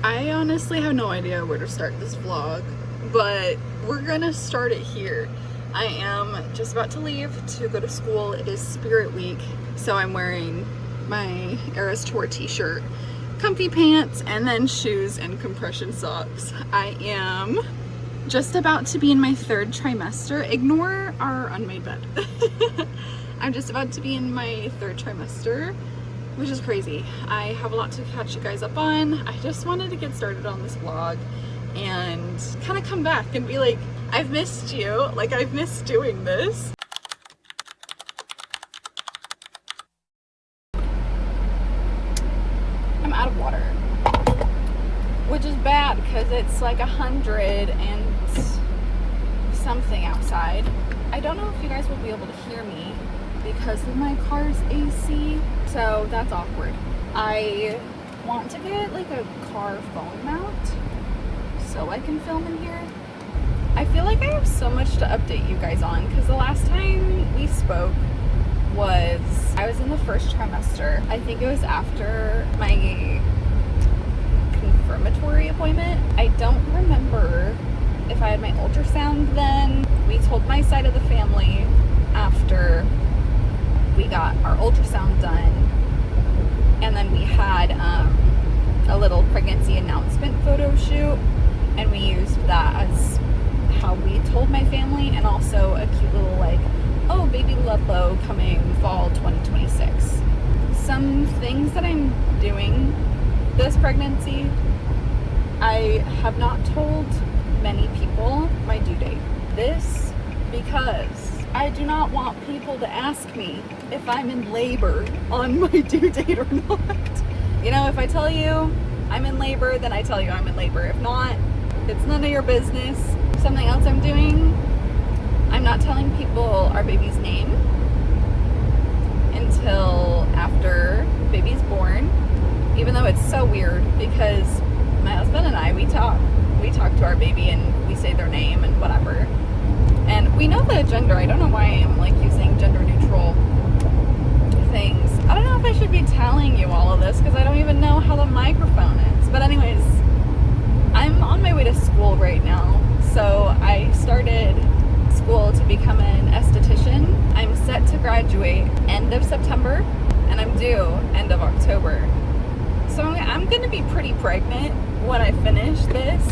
I honestly have no idea where to start this vlog, but we're gonna start it here. I am just about to leave to go to school. It is Spirit Week, so I'm wearing my Eras Tour t-shirt, comfy pants, and then shoes and compression socks. I am just about to be in my 3rd trimester. Ignore our unmade bed. I'm just about to be in my 3rd trimester, which is crazy. I have a lot to catch you guys up on. I just wanted to get started on this vlog and kind of come back and be like, I've missed you. Like, I've missed doing this. I'm out of water, which is bad because it's like 100 and something outside. I don't know if you guys will be able to hear me because of my car's AC, so that's awkward. I want to get like a car phone mount so I can film in here. I feel like I have so much to update you guys on because the last time we spoke was, I was in the 1st trimester. I think it was after my confirmatory appointment. I don't remember if I had my ultrasound then. We told my side of the family after we got our ultrasound done, and then we had a little pregnancy announcement photo shoot, and we used that as how we told my family, and also a cute little like, oh, baby Ludlow coming fall 2026. Some things that I'm doing this pregnancy, I have not told many people my due date. This because I do not want people to ask me if I'm in labor on my due date or not. You know, if I tell you I'm in labor, then I tell you I'm in labor. If not, it's none of your business. Something else I'm doing, I'm not telling people our baby's name until after baby's born, even though it's so weird because my husband and I, we talk to our baby and we say their name and whatever. And we know the gender. I don't know why I am like using gender neutral things. I don't know if I should be telling you all of this because I don't even know how the microphone is. But anyways, I'm on my way to school right now. So I started school to become an esthetician. I'm set to graduate end of September and I'm due end of October. So I'm gonna be pretty pregnant when I finish this.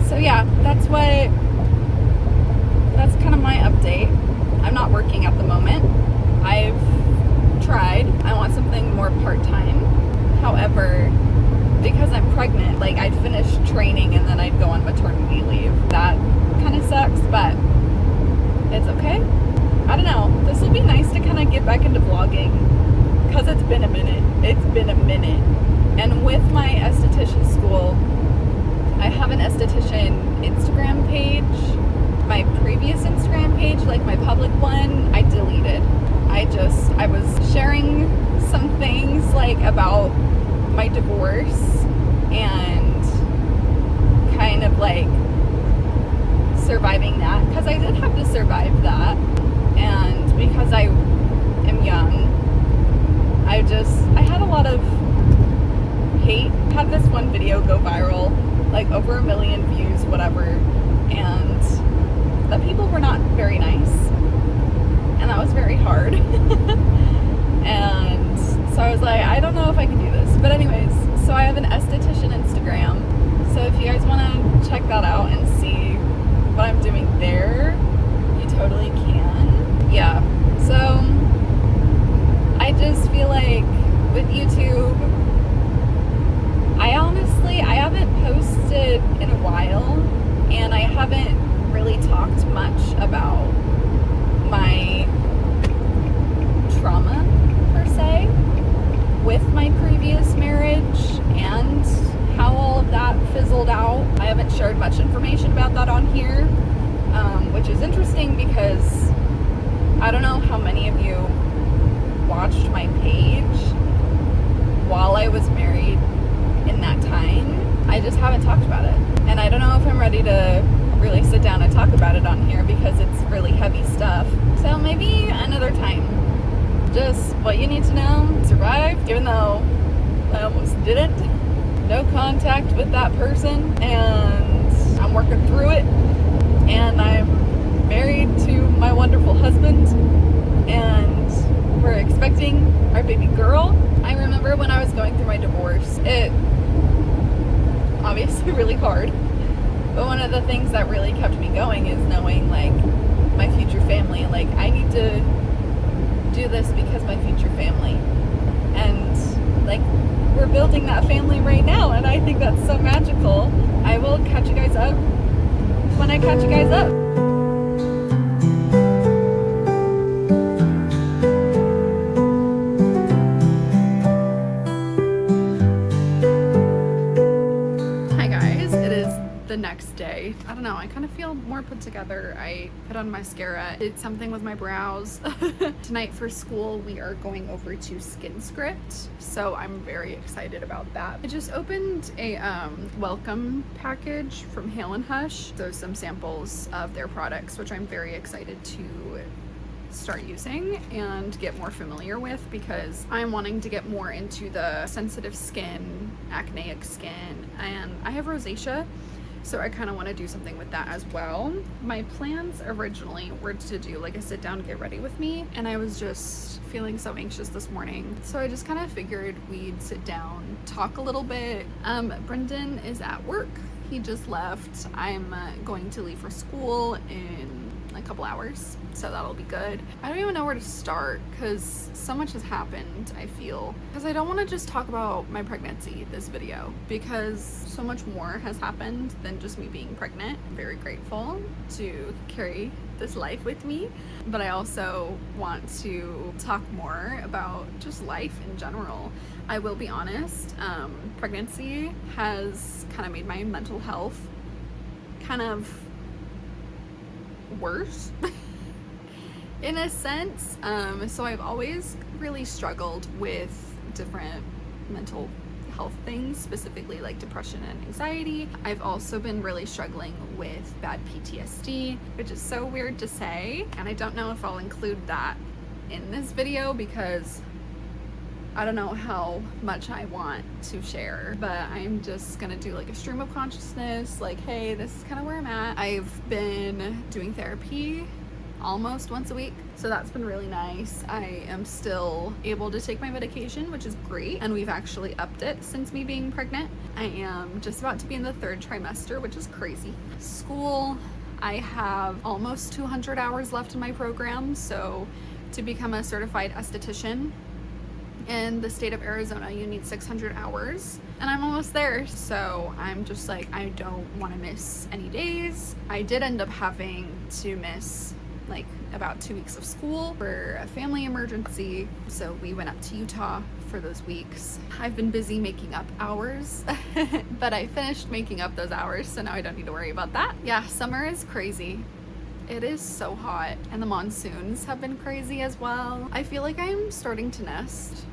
So yeah, that's kind of my update. I'm not working at the moment. I've tried. I want something more part-time. However, because I'm pregnant, like I'd finish training and then I'd go on maternity leave. That kind of sucks, but it's okay. I don't know. This will be nice to kind of get back into vlogging because it's been a minute. It's been a minute. And with my esthetician school, I have an esthetician Instagram page. My previous Instagram page, like my public one, I deleted. I was sharing some things like about my divorce and kind of like surviving that, because I did have to survive that, and because I am young, I had a lot of hate. Had this one video go viral, like over 1 million views, whatever, and the people were not very nice, and that was very hard. And so I was like, I don't know if I can do this. But anyways, so I have an esthetician Instagram, so if you guys want to check that out and see what I'm doing there, you totally can. Yeah, so I just feel like with YouTube, I haven't posted in a while, and I haven't really talked much about my trauma per se with my previous marriage and how all of that fizzled out. I haven't shared much information about that on here, which is interesting because I don't know how many of you watched my page while I was married in that time. I just haven't talked about it, and I don't know if I'm ready to really sit down and talk about it on here because it's really heavy stuff. So maybe another time. Just what you need to know. Survived, even though I almost didn't. no contact with that person, and I'm working through it, and I'm married to my wonderful husband, and we're expecting our baby girl. I remember when I was going through my divorce, it obviously really hard, but one of the things that really kept me going is knowing like my future family. Like, I need to do this because my future family, and like we're building that family right now, and I think that's so magical. I will catch you guys up when I catch you guys up. The next day, I don't know, I kind of feel more put together. I put on mascara, did something with my brows. Tonight for school we are going over to Skin Script, so I'm very excited about that. I just opened a welcome package from Hale & Hush, so some samples of their products, which I'm very excited to start using and get more familiar with, because I'm wanting to get more into the sensitive skin, acneic skin, and I have rosacea, so I kind of want to do something with that as well. My plans originally were to do like a sit down, get ready with me, and I was just feeling so anxious this morning, so I just kind of figured we'd sit down, talk a little bit. Brendan is at work, he just left. I'm going to leave for school in a couple hours, so that'll be good. I don't even know where to start because so much has happened, I feel, because I don't want to just talk about my pregnancy this video, because so much more has happened than just me being pregnant. I'm very grateful to carry this life with me, but I also want to talk more about just life in general. I will be honest, pregnancy has kind of made my mental health kind of worse in a sense. So I've always really struggled with different mental health things, specifically like depression and anxiety. I've also been really struggling with bad PTSD, which is so weird to say, and I don't know if I'll include that in this video because I don't know how much I want to share, but I'm just gonna do like a stream of consciousness, like, hey, this is kind of where I'm at. I've been doing therapy almost once a week, so that's been really nice. I am still able to take my medication, which is great, and we've actually upped it since me being pregnant. I am just about to be in the 3rd trimester, which is crazy. School, I have almost 200 hours left in my program, so to become a certified esthetician in the state of Arizona, you need 600 hours, and I'm almost there, so I'm just like, I don't want to miss any days. I did end up having to miss like about 2 weeks of school for a family emergency, so we went up to Utah for those weeks. I've been busy making up hours, but I finished making up those hours, so now I don't need to worry about that. Yeah, summer is crazy. It is so hot, and the monsoons have been crazy as well. I feel like I'm starting to nest.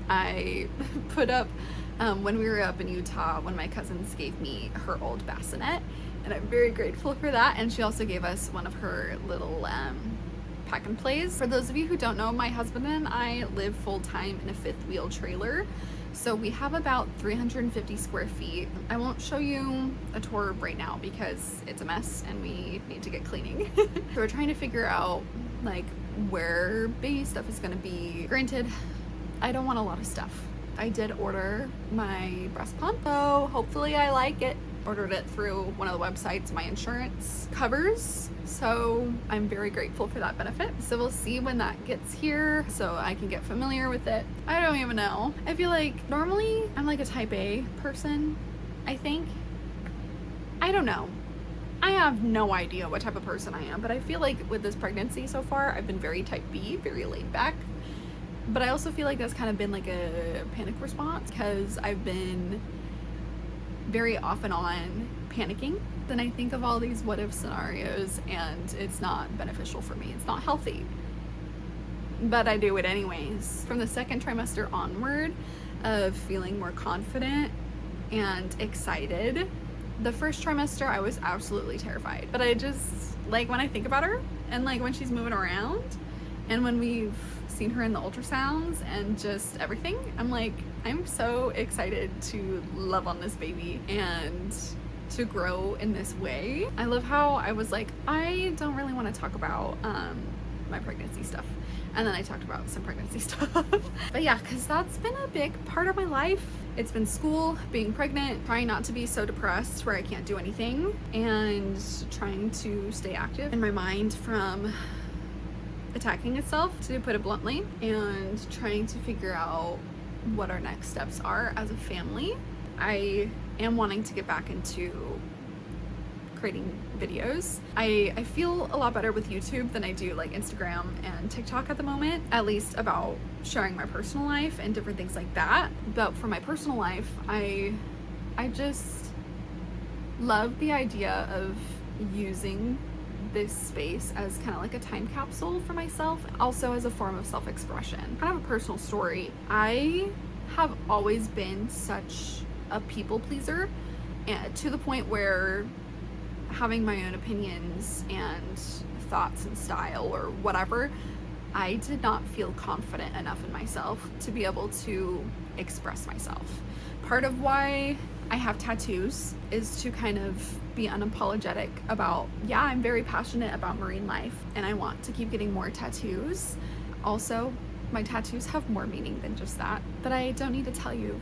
I put up, when we were up in Utah, when my cousins gave me her old bassinet, and I'm very grateful for that, and she also gave us one of her little pack and plays. For those of you who don't know, my husband and I live full-time in a 5th wheel trailer, so we have about 350 square feet. I won't show you a tour right now because it's a mess and we need to get cleaning. So we're trying to figure out like where baby stuff is gonna be. Granted, I don't want a lot of stuff. I did order my breast pump, so hopefully I like it. Ordered it through one of the websites my insurance covers, so I'm very grateful for that benefit. So we'll see when that gets here so I can get familiar with it. I don't even know. I feel like normally I'm like a type A person, I think. I don't know. I have no idea what type of person I am, but I feel like with this pregnancy so far, I've been very type B, very laid back. But I also feel like that's kind of been like a panic response because I've been very off and on panicking. Then I think of all these what if scenarios and it's not beneficial for me. It's not healthy. But I do it anyways. From the 2nd trimester onward of feeling more confident and excited. The 1st trimester I was absolutely terrified. But I just, like when I think about her and like when she's moving around and when we've seen her in the ultrasounds and just everything, I'm like, I'm so excited to love on this baby and to grow in this way. I love how I was like, I don't really want to talk about my pregnancy stuff. And then I talked about some pregnancy stuff. But yeah, because that's been a big part of my life. It's been school, being pregnant, trying not to be so depressed where I can't do anything, and trying to stay active in my mind from attacking itself, to put it bluntly, and trying to figure out what our next steps are as a family. I am wanting to get back into creating videos. I feel a lot better with YouTube than I do like Instagram and TikTok at the moment, at least about sharing my personal life and different things like that. But for my personal life, I just love the idea of using this space as kind of like a time capsule for myself, also as a form of self-expression. Kind of a personal story. I have always been such a people pleaser, and to the point where having my own opinions and thoughts and style or whatever, I did not feel confident enough in myself to be able to express myself. Part of why I have tattoos is to kind of be unapologetic about, yeah, I'm very passionate about marine life and I want to keep getting more tattoos. Also, my tattoos have more meaning than just that, but I don't need to tell you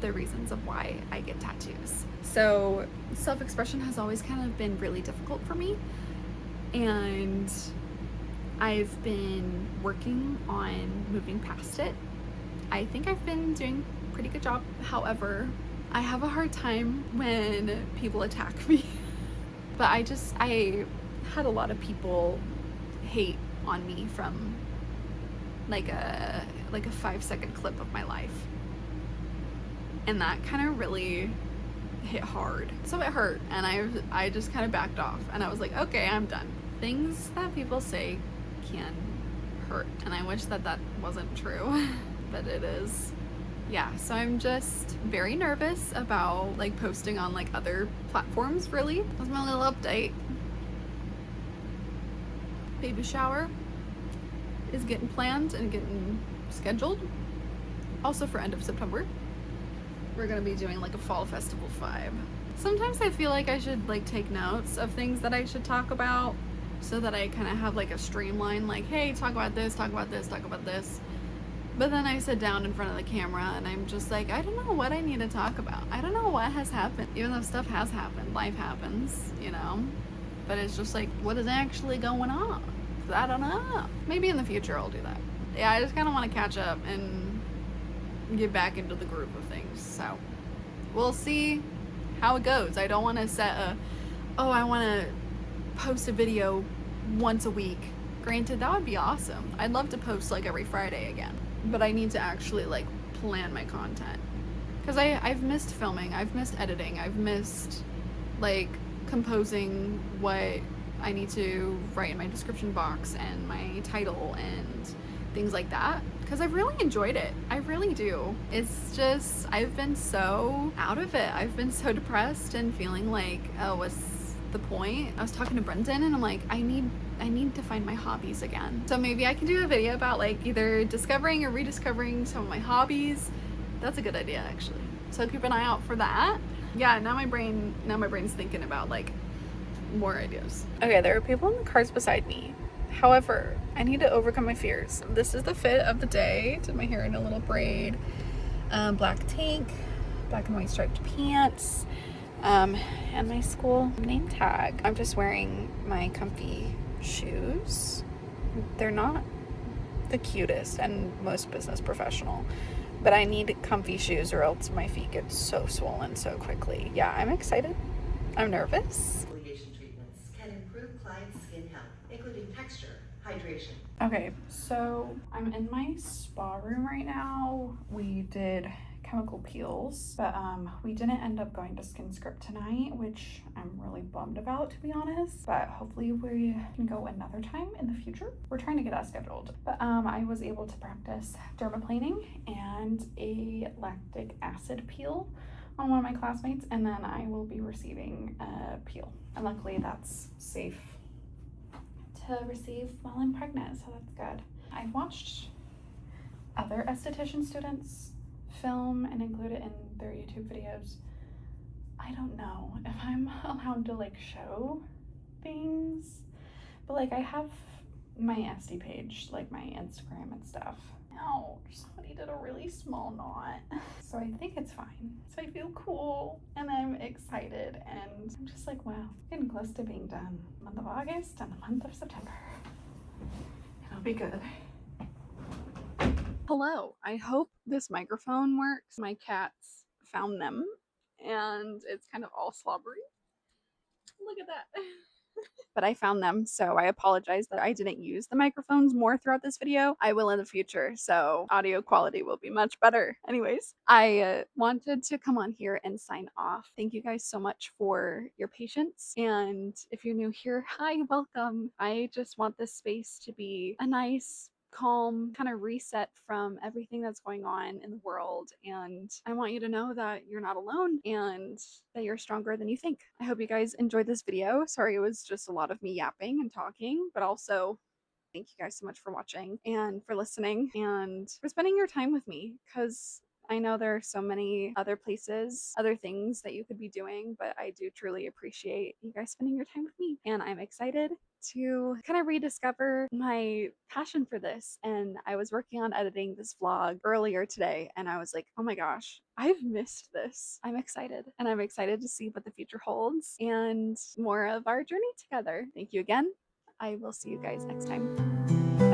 the reasons of why I get tattoos. So self-expression has always kind of been really difficult for me, and I've been working on moving past it. I think I've been doing a pretty good job. However, I have a hard time when people attack me. But I had a lot of people hate on me from like a 5-second clip of my life. And that kind of really hit hard. So it hurt, and I just kind of backed off, and I was like, okay, I'm done. Things that people say can hurt, and I wish that that wasn't true, but it is. Yeah, so I'm just very nervous about like posting on like other platforms, really. That's my little update. Baby shower is getting planned and getting scheduled. Also for end of September. We're gonna be doing like a fall festival vibe. Sometimes I feel like I should like take notes of things that I should talk about, so that I kind of have like a streamline, like, hey, talk about this, talk about this, talk about this. But then I sit down in front of the camera and I'm just like, I don't know what I need to talk about. I don't know what has happened. Even though stuff has happened, life happens, you know? But it's just like, what is actually going on? 'Cause I don't know. Maybe in the future I'll do that. Yeah, I just kind of want to catch up and get back into the groove of things. So we'll see how it goes. I don't want to set I want to post a video once a week. Granted, that would be awesome. I'd love to post like every Friday again, but I need to actually like plan my content, because I've missed filming, I've missed editing, I've missed like composing what I need to write in my description box and my title and things like that, because I've really enjoyed it. I really do. It's just, I've been so out of it. I've been so depressed and feeling like, oh, what's the point? I was talking to Brendan and I'm like, I need to find my hobbies again. So maybe I can do a video about like either discovering or rediscovering some of my hobbies. That's a good idea, actually. So keep an eye out for that. Yeah, now my brain's thinking about like more ideas. Okay, there are people in the cars beside me. However, I need to overcome my fears. This is the fit of the day. Did my hair in a little braid. Black tank, black and white striped pants, and my school name tag. I'm just wearing my comfy shoes. They're not the cutest and most business professional, but I need comfy shoes or else my feet get so swollen so quickly. Yeah, I'm excited. I'm nervous. Treatments can improve clients' skin health, including texture, hydration. Okay, so I'm in my spa room right now. We did chemical peels, but we didn't end up going to Skin Script tonight, which I'm really bummed about, to be honest, but hopefully we can go another time in the future. We're trying to get that scheduled, but I was able to practice dermaplaning and a lactic acid peel on one of my classmates, and then I will be receiving a peel, and luckily that's safe to receive while I'm pregnant, so that's good. I've watched other esthetician students film and include it in their YouTube videos. I don't know if I'm allowed to like show things, but like I have my Etsy page, like my Instagram and stuff. Ouch, somebody did a really small knot. So I think it's fine. So I feel cool and I'm excited and I'm just like, wow, getting close to being done. Month of August and the month of September. It'll be good. Hello, I hope this microphone works. My cats found them and it's kind of all slobbery. Look at that. But I found them, so I apologize that I didn't use the microphones more throughout this video. I will in the future, so audio quality will be much better. Anyways, I wanted to come on here and sign off. Thank you guys so much for your patience, and if you're new here, hi, welcome. I just want this space to be a nice, calm kind of reset from everything that's going on in the world, and I want you to know that you're not alone and that you're stronger than you think. I hope you guys enjoyed this video. Sorry it was just a lot of me yapping and talking, but also thank you guys so much for watching and for listening and for spending your time with me, because I know there are so many other places, other things that you could be doing, but I do truly appreciate you guys spending your time with me. And I'm excited to kind of rediscover my passion for this. And I was working on editing this vlog earlier today, and I was like, oh my gosh, I've missed this. I'm excited, and I'm excited to see what the future holds and more of our journey together. Thank you again. I will see you guys next time.